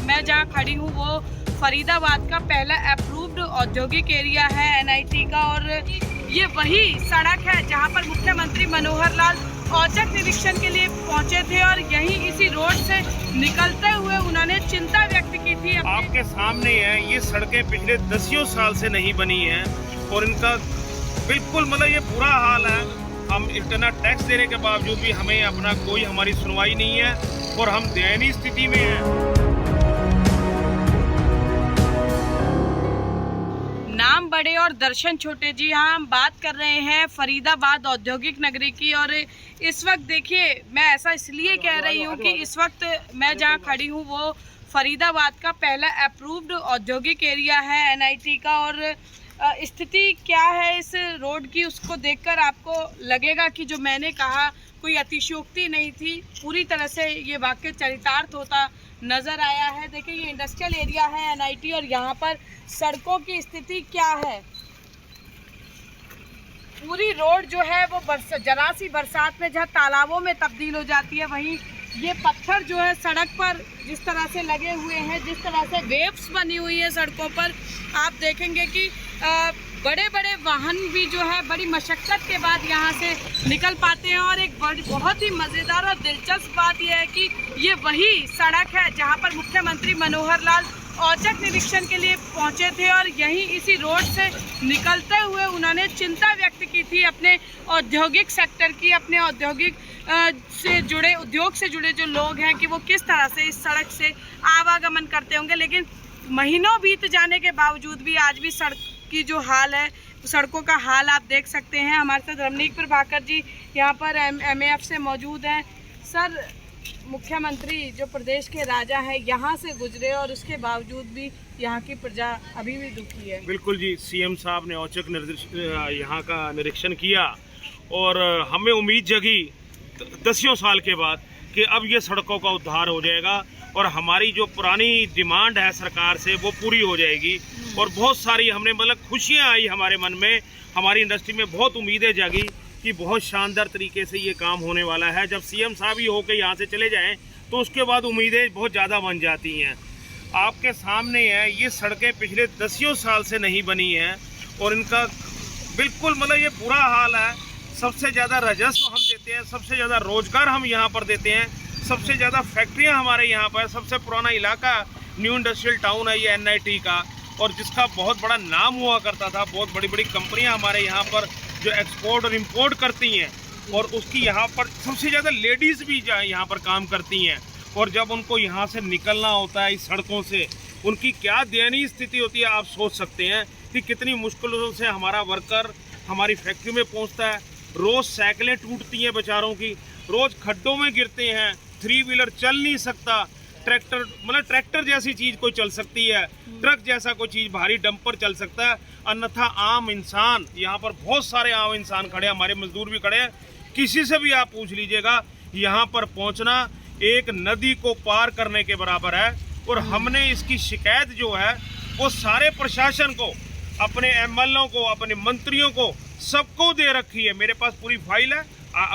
मैं जहां खड़ी हूं वो फरीदाबाद का पहला अप्रूव्ड औद्योगिक एरिया है एनआईटी का, और ये वही सड़क है जहां पर मुख्यमंत्री मनोहर लाल औचक निरीक्षण के लिए पहुंचे थे और यहीं इसी रोड से निकलते हुए उन्होंने चिंता व्यक्त की थी। आपके सामने है, ये सड़कें पिछले 10 साल से नहीं बनी हैं और इनका बिल्कुल मतलब ये बुरा हाल है। हम इतना टैक्स देने के बावजूद भी हमें अपना कोई हमारी सुनवाई नहीं है और हम दयनीय स्थिति में हैं। नाम बड़े और दर्शन छोटे। जी हाँ, हम बात कर रहे हैं फरीदाबाद औद्योगिक नगरी की, और इस वक्त देखिए मैं ऐसा इसलिए कह रही हूँ कि इस वक्त मैं जहाँ खड़ी हूँ वो फरीदाबाद का पहला अप्रूव्ड औद्योगिक एरिया है एनआईटी का, और स्थिति क्या है इस रोड की उसको देखकर आपको लगेगा कि जो मैंने कहा कोई अतिशयोक्ति नहीं थी, पूरी तरह से ये वाक्य चरितार्थ होता नज़र आया है। देखिए ये इंडस्ट्रियल एरिया है एनआईटी और यहाँ पर सड़कों की स्थिति क्या है। पूरी रोड जो है वो जरा सी बरसात में जहाँ तालाबों में तब्दील हो जाती है, वहीं ये पत्थर जो है सड़क पर जिस तरह से लगे हुए हैं, जिस तरह से वेव्स बनी हुई है सड़कों पर, आप देखेंगे कि बड़े बड़े वाहन भी जो है बड़ी मशक्क़त के बाद यहाँ से निकल पाते हैं। और एक बहुत ही मज़ेदार और दिलचस्प बात यह है कि ये वही सड़क है जहाँ पर मुख्यमंत्री मनोहर लाल औचक निरीक्षण के लिए पहुंचे थे और यहीं इसी रोड से निकलते हुए उन्होंने चिंता व्यक्त की थी अपने औद्योगिक सेक्टर की, अपने औद्योगिक उद्योग से जुड़े जो लोग हैं कि वो किस तरह से इस सड़क से आवागमन करते होंगे। लेकिन महीनों बीत जाने के बावजूद भी आज भी सड़क की जो हाल है, सड़कों का हाल आप देख सकते हैं। हमारे साथ रमनीक प्रभाकर जी यहाँ पर एमएएफ से मौजूद हैं। सर, मुख्यमंत्री जो प्रदेश के राजा है यहाँ से गुजरे और उसके बावजूद भी यहाँ की प्रजा अभी भी दुखी है। बिल्कुल जी, सीएम साहब ने औचक यहाँ का निरीक्षण किया और हमें उम्मीद जगी 10 साल के बाद कि अब ये सड़कों का उद्धार हो जाएगा और हमारी जो पुरानी डिमांड है सरकार से वो पूरी हो जाएगी। और बहुत सारी हमने मतलब खुशियाँ आई हमारे मन में, हमारी इंडस्ट्री में बहुत उम्मीदें जागी कि बहुत शानदार तरीके से ये काम होने वाला है। जब सीएम साहब ही होकर यहाँ से चले जाएं तो उसके बाद उम्मीदें बहुत ज़्यादा बन जाती हैं। आपके सामने है, ये सड़कें पिछले 10 साल से नहीं बनी हैं और इनका बिल्कुल मतलब ये बुरा हाल है। सबसे ज़्यादा राजस्व हम देते हैं, सबसे ज़्यादा रोजगार हम यहाँ पर देते हैं, सबसे ज़्यादा फैक्ट्रियाँ हमारे यहाँ पर, सबसे पुराना इलाका न्यू इंडस्ट्रियल टाउन है ये एनआईटी का, और जिसका बहुत बड़ा नाम हुआ करता था। बहुत बड़ी बड़ी कंपनियाँ हमारे यहाँ पर जो एक्सपोर्ट और इंपोर्ट करती हैं, और उसकी यहाँ पर सबसे ज़्यादा लेडीज़ भी यहाँ पर काम करती हैं। और जब उनको यहाँ से निकलना होता है इस सड़कों से, उनकी क्या दयनीय स्थिति होती है आप सोच सकते हैं कि कितनी मुश्किलों से हमारा वर्कर हमारी फैक्ट्री में पहुँचता है। रोज़ साइकिलें टूटती हैं बेचारों की, रोज़ खड्डों में गिरते हैं, 3 व्हीलर चल नहीं सकता, ट्रैक्टर मतलब ट्रैक्टर जैसी चीज़ कोई चल सकती है, ट्रक जैसा कोई चीज़ भारी डंपर चल सकता है, अन्यथा आम इंसान, यहाँ पर बहुत सारे आम इंसान खड़े हैं, हमारे मजदूर भी खड़े हैं, किसी से भी आप पूछ लीजिएगा, यहाँ पर पहुँचना एक नदी को पार करने के बराबर है। और हमने इसकी शिकायत जो है वो सारे प्रशासन को, अपने एमएलओ को, अपने मंत्रियों को, सबको दे रखी है। मेरे पास पूरी फाइल है,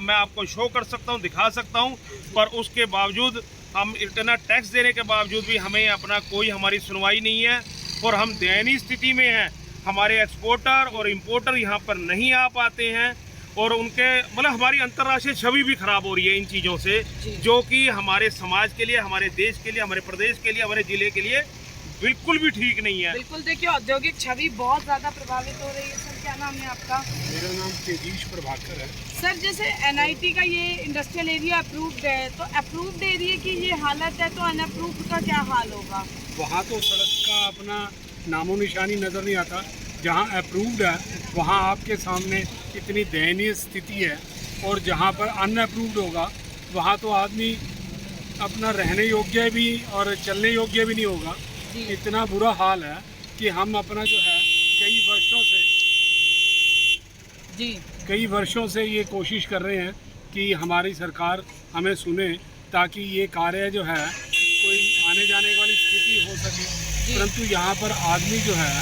मैं आपको शो कर सकता हूँ, दिखा सकता हूँ, पर उसके बावजूद हम इतना टैक्स देने के बावजूद भी हमें अपना कोई हमारी सुनवाई नहीं है और हम दयनीय स्थिति में हैं। हमारे एक्सपोर्टर और इंपोर्टर यहाँ पर नहीं आ पाते हैं और उनके मतलब हमारी अंतर्राष्ट्रीय छवि भी खराब हो रही है इन चीज़ों से, जो कि हमारे समाज के लिए, हमारे देश के लिए, हमारे प्रदेश के लिए, हमारे ज़िले के लिए बिल्कुल भी ठीक नहीं है। बिल्कुल, देखिए औद्योगिक छवि बहुत ज़्यादा प्रभावित हो रही है। सर, क्या नाम है आपका? मेरा नाम तेजीश प्रभाकर है। सर, जैसे एनआईटी का ये इंडस्ट्रियल एरिया अप्रूव्ड है, तो अप्रूव्ड एरिया की ये हालत है, तो अनअप्रूव्ड का क्या हाल होगा? वहाँ तो सड़क का अपना नामो निशानी नज़र नहीं आता। जहाँ अप्रूव्ड है वहाँ आपके सामने इतनी दयनीय स्थिति है, और जहाँ पर अनअप्रूव्ड होगा वहाँ तो आदमी अपना रहने योग्य भी और चलने योग्य भी नहीं होगा। इतना बुरा हाल है कि हम अपना जो है कई वर्षों से ये कोशिश कर रहे हैं कि हमारी सरकार हमें सुने, ताकि ये कार्य जो है कोई आने जाने वाली स्थिति हो सके, परंतु यहाँ पर आदमी जो है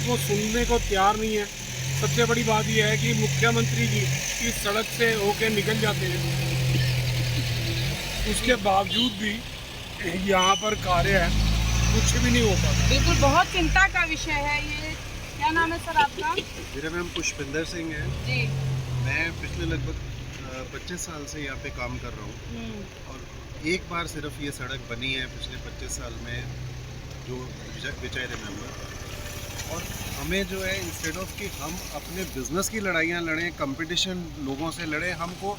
वो सुनने को तैयार नहीं है। सबसे बड़ी बात यह है कि मुख्यमंत्री जी इस सड़क से होके निकल जाते हैं, उसके बावजूद भी यहाँ पर कार्य है कुछ भी नहीं हो पाता। बिल्कुल, बहुत चिंता का विषय है ये। क्या नाम है सर आपका? मेरा नाम पुष्पिंदर सिंह है। जी। मैं पिछले लगभग 25 साल से यहाँ पे काम कर रहा हूँ और एक बार सिर्फ ये सड़क बनी है पिछले 25 साल में, जो विच आई रिमेंबर। और हमें जो है इंस्टेड ऑफ कि हम अपने बिजनेस की लड़ाइयाँ लड़ें, कंपटीशन लोगों से लड़ें, हमको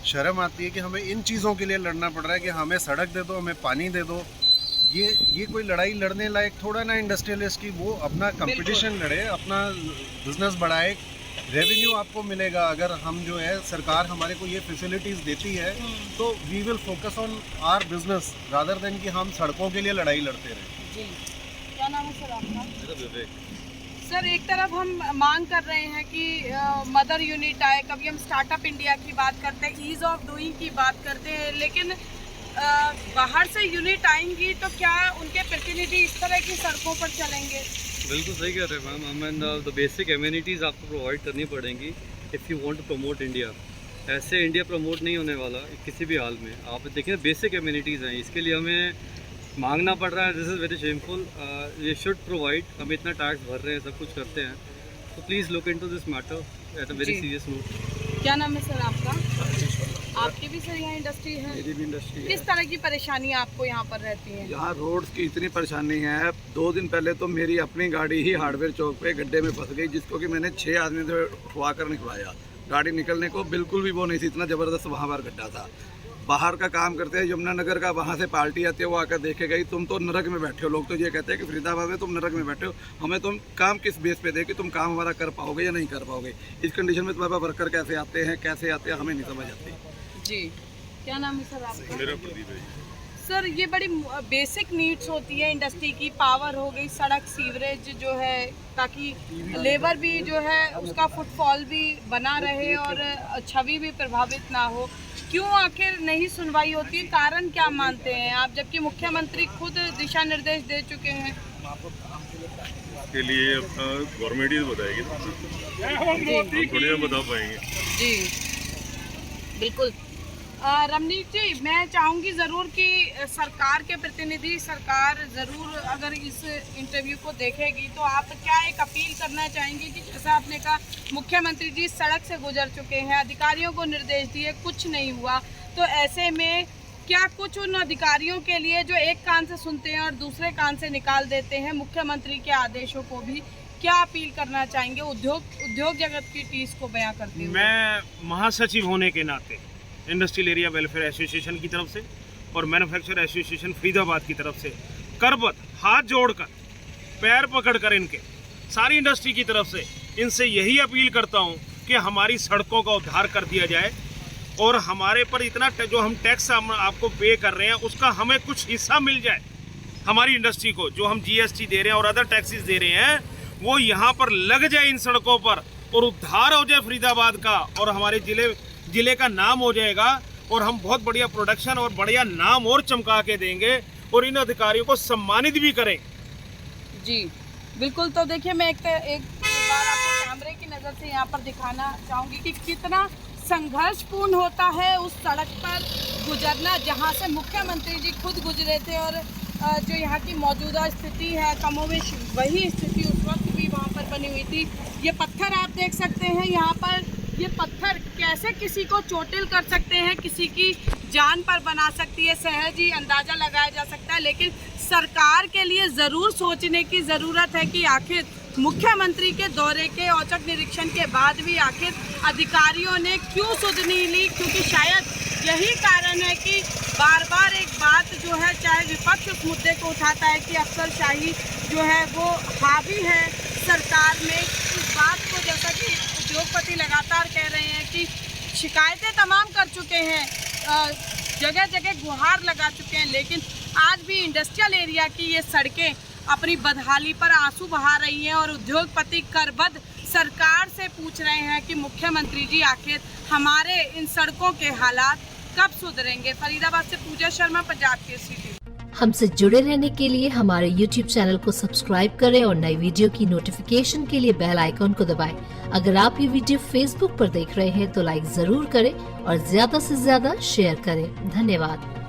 शर्म आती है कि हमें इन चीज़ों के लिए लड़ना पड़ रहा है कि हमें सड़क दे दो, हमें पानी दे दो। ये कोई लड़ाई लड़ने लायक थोड़ा ना इंडस्ट्रियलिस्ट की। वो अपना कंपटीशन लड़े, अपना बिजनेस बढ़ाए, रेवेन्यू आपको मिलेगा। अगर हम जो है सरकार हमारे को ये फैसिलिटीज़ देती है तो we will focus on our business rather than कि हम सड़कों के लिए लड़ाई लड़ते रहें। जी। क्या नाम है सर आपका? मेरा विवेक। सर, एक तरफ हम मांग कर रहे हैं कि मदर यूनिट आए, कभी हम स्टार्टअप इंडिया की बात करते हैं, ईज़ ऑफ डूइंग की बात करते हैं, लेकिन बाहर से यूनिट आएंगी तो क्या उनके प्रतिनिधि इस तरह की सड़कों पर चलेंगे? बिल्कुल सही कह रहे हैं मैम। हमें द बेसिक एम्यूनिटीज़ आपको प्रोवाइड करनी पड़ेंगी if you want to promote India. ऐसे इंडिया प्रमोट नहीं होने वाला किसी भी हाल में। आप देखिए बेसिक एम्यूनिटीज़ हैं, इसके लिए हमें मांगना पड़ रहा है। This is very shameful. ये शुड प्रोवाइड। हम इतना टैक्स भर रहे हैं, सब कुछ करते हैं, तो please look into this matter at a very serious note. क्या नाम है सर आपका? आपकी भी सर यहाँ इंडस्ट्री है? मेरी भी इंडस्ट्री है। किस तरह की परेशानी आपको यहाँ पर रहती है? यहाँ रोड्स की इतनी परेशानी है। 2 दिन पहले तो मेरी अपनी गाड़ी ही हार्डवेयर चौक पे गड्ढे में फंस गई, जिसको कि मैंने 6 आदमी से उठवा कर निकलवाया। गाड़ी निकलने को बिल्कुल भी वो नहीं थी, इतना ज़बरदस्त वहाँ पर गड्ढा था। बाहर का काम करते हैं यमुनानगर का, वहाँ से पार्टी आती है, वो आकर देखे गई तुम तो नरक में बैठे हो। लोग तो ये कहते हैं कि फरीदाबाद में तुम नरक में बैठे हो, हमें तुम काम किस बेस पे दे कि तुम काम हमारा कर पाओगे या नहीं कर पाओगे। इस कंडीशन में तुम्हारे पास वर्कर कैसे आते हैं हमें नहीं समझ आती। जी। क्या नाम है सर आपका? मेरा प्रदीप है। सर, ये बड़ी बेसिक नीड्स होती है इंडस्ट्री की। पावर हो गई, सड़क, सीवरेज जो है, ताकि लेबर भी जो है उसका फुटफॉल भी बना रहे और छवि भी प्रभावित ना हो। क्यों आखिर नहीं सुनवाई होती है? कारण क्या मानते हैं आप, जबकि मुख्यमंत्री खुद दिशा निर्देश दे चुके हैं? के लिए अपना गवर्नमेंट ही बताएगी, थोड़ी ना बता पाएंगे। जी बिल्कुल। रमनीत जी, मैं चाहूँगी ज़रूर कि सरकार के प्रतिनिधि, सरकार ज़रूर अगर इस इंटरव्यू को देखेगी तो आप क्या एक अपील करना चाहेंगे कि जैसा आपने कहा मुख्यमंत्री जी सड़क से गुजर चुके हैं, अधिकारियों को निर्देश दिए, कुछ नहीं हुआ, तो ऐसे में क्या कुछ उन अधिकारियों के लिए जो एक कान से सुनते हैं और दूसरे कान से निकाल देते हैं मुख्यमंत्री के आदेशों को भी, क्या अपील करना चाहेंगे उद्योग जगत की टीस को बयां करते हुए? मैं महासचिव होने के नाते इंडस्ट्रियल एरिया वेलफेयर एसोसिएशन की तरफ से और मैन्युफैक्चर एसोसिएशन फरीदाबाद की तरफ से करबत हाथ जोड़कर, पैर पकड़कर इनके सारी इंडस्ट्री की तरफ से इनसे यही अपील करता हूं कि हमारी सड़कों का उद्धार कर दिया जाए और हमारे पर इतना जो हम टैक्स आपको पे कर रहे हैं उसका हमें कुछ हिस्सा मिल जाए। हमारी इंडस्ट्री को जो हम जीएसटी दे रहे हैं और अदर टैक्सेस दे रहे हैं वो यहाँ पर लग जाए इन सड़कों पर और उद्धार हो जाए फरीदाबाद का, और हमारे जिले का नाम हो जाएगा और हम बहुत बढ़िया प्रोडक्शन और बढ़िया नाम और चमका के देंगे और इन अधिकारियों को सम्मानित भी करें। जी बिल्कुल। तो देखिए, मैं एक बार आपको कैमरे की नज़र से यहाँ पर दिखाना चाहूँगी कि कितना संघर्षपूर्ण होता है उस सड़क पर गुजरना जहाँ से मुख्यमंत्री जी खुद गुजरे थे, और जो यहाँ की मौजूदा स्थिति है कमोवेश वही स्थिति उस वक्त भी वहाँ पर बनी हुई थी। ये पत्थर आप देख सकते हैं यहाँ पर, ये पत्थर कैसे किसी को चोटिल कर सकते हैं, किसी की जान पर बना सकती है, सहज ही अंदाज़ा लगाया जा सकता है। लेकिन सरकार के लिए ज़रूर सोचने की ज़रूरत है कि आखिर मुख्यमंत्री के दौरे के औचक निरीक्षण के बाद भी आखिर अधिकारियों ने क्यों सुध नहीं ली, क्योंकि शायद यही कारण है कि बार बार एक बात जो है, चाहे विपक्ष उस मुद्दे को उठाता है कि अफसरशाही जो है वो हावी है सरकार में, इस बात को जैसा कि उद्योगपति लगातार कह रहे हैं कि शिकायतें तमाम कर चुके हैं, जगह जगह गुहार लगा चुके हैं, लेकिन आज भी इंडस्ट्रियल एरिया की ये सड़कें अपनी बदहाली पर आंसू बहा रही हैं और उद्योगपति करबद्ध सरकार से पूछ रहे हैं कि मुख्यमंत्री जी आखिर हमारे इन सड़कों के हालात कब सुधरेंगे। फरीदाबाद से पूजा शर्मा, पंजाब केसरी। हमसे जुड़े रहने के लिए हमारे YouTube चैनल को सब्सक्राइब करें और नई वीडियो की नोटिफिकेशन के लिए बेल आइकॉन को दबाएं। अगर आप ये वीडियो Facebook पर देख रहे हैं तो लाइक जरूर करें और ज्यादा से ज्यादा शेयर करें। धन्यवाद।